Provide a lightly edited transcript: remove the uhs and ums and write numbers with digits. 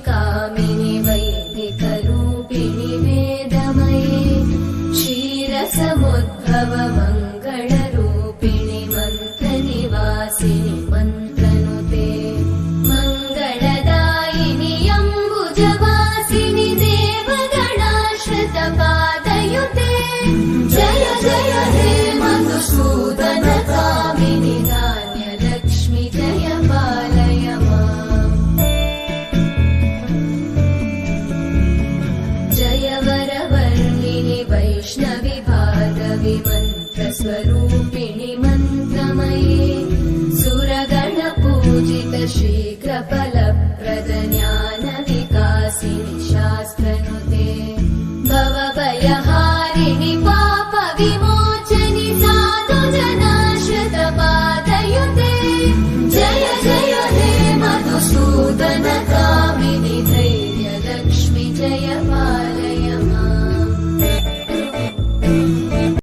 कामिनि वैदिकरूपिणि वेदमये क्षीरसमुद्भव मङ्गलरूपिणि मन्त्रनिवासिनि मन्त्रनुते मङ्गलदायिनि अम्बुजवासिनि देवगणाश्रितपादयुते जय जय हे मधुसूदन कामिनि धान्यलक्ष्मि जय पालय माम् जय वरवर्णिनि वैष्णवि भार्गवि मन्त्रस्वरूपिणि मन्त्रमये सुरगणपूजित शीघ्रफलप्रद ज्ञानविकासिनि शास्त्रनुते भवभयहारिणि